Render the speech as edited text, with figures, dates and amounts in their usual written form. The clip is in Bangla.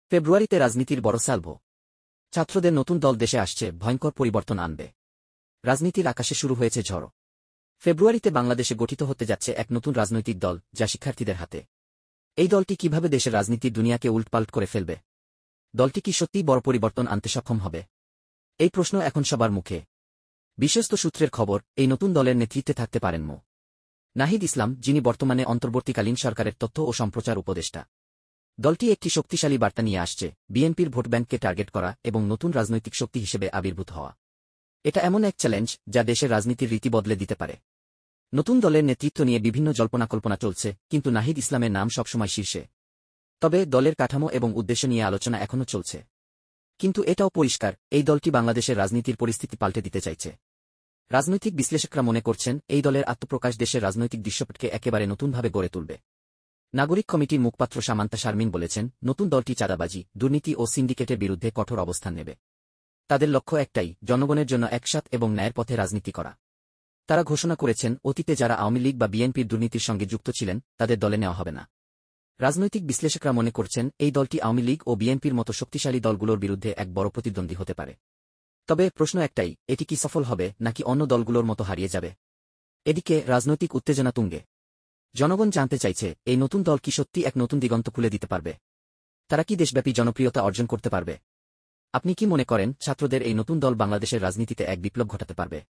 ফেব্রুয়ারিতে রাজনীতির বড় সালভো। ছাত্রদের নতুন দল দেশে আসছে, ভয়ঙ্কর পরিবর্তন আনবে। রাজনীতির আকাশে শুরু হয়েছে ঝড়। ফেব্রুয়ারিতে বাংলাদেশে গঠিত হতে যাচ্ছে এক নতুন রাজনৈতিক দল, যা শিক্ষার্থীদের হাতে। এই দলটি কিভাবে দেশের রাজনীতির দুনিয়াকে উল্টপাল্ট করে ফেলবে? দলটি কি সত্যিই বড় পরিবর্তন আনতে সক্ষম হবে? এই প্রশ্ন এখন সবার মুখে। বিশ্বস্ত সূত্রের খবর, এই নতুন দলের নেতৃত্বে থাকতে পারেন মো. নাহিদ ইসলাম, যিনি বর্তমানে অন্তর্বর্তীকালীন সরকারের তথ্য ও সম্প্রচার উপদেষ্টা। দলটি একটি শক্তিশালী বার্তা নিয়ে আসছে, বিএনপির ভোটব্যাংককে টার্গেট করা এবং নতুন রাজনৈতিক শক্তি হিসেবে আবির্ভূত হওয়া। এটা এমন এক চ্যালেঞ্জ, যা দেশের রাজনীতির রীতি বদলে দিতে পারে। নতুন দলের নেতৃত্ব নিয়ে বিভিন্ন জল্পনা-কল্পনা চলছে, কিন্তু নাহিদ ইসলামের নাম সবসময় শীর্ষে। তবে দলের কাঠামো এবং উদ্দেশ্য নিয়ে আলোচনা এখনও চলছে। কিন্তু এটাও পরিষ্কার, এই দলটি বাংলাদেশের রাজনীতির পরিস্থিতি পাল্টে দিতে চাইছে। রাজনৈতিক বিশ্লেষকরা মনে করছেন, এই দলের আত্মপ্রকাশ দেশের রাজনৈতিক দৃশ্যপটকে একেবারে নতুনভাবে গড়ে তুলবে। নাগরিক কমিটির মুখপাত্র সামান্তা শারমিন বলেছেন, নতুন দলটি চাঁদাবাজি, দুর্নীতি ও সিন্ডিকেটের বিরুদ্ধে কঠোর অবস্থান নেবে। তাদের লক্ষ্য একটাই, জনগণের জন্য একসাথ এবং ন্যায়ের পথে রাজনীতি করা। তারা ঘোষণা করেছেন, অতীতে যারা আওয়ামী লীগ বা বিএনপির দুর্নীতির সঙ্গে যুক্ত ছিলেন, তাদের দলে নেওয়া হবে না। রাজনৈতিক বিশ্লেষকরা মনে করছেন, এই দলটি আওয়ামী লীগ ও বিএনপির মতো শক্তিশালী দলগুলোর বিরুদ্ধে এক বড় প্রতিদ্বন্দ্বী হতে পারে। তবে প্রশ্ন একটাই, এটি কি সফল হবে নাকি অন্য দলগুলোর মতো হারিয়ে যাবে? এদিকে রাজনৈতিক উত্তেজনা তুঙ্গে। জনগণ জানতে চাইছে, এই নতুন দল কি সত্যি এক নতুন দিগন্ত খুলে দিতে পারবে? তারা কি দেশব্যাপী জনপ্রিয়তা অর্জন করতে পারবে? আপনি কি মনে করেন, ছাত্রদের এই নতুন দল বাংলাদেশের রাজনীতিতে এক বিপ্লব ঘটাতে পারবে?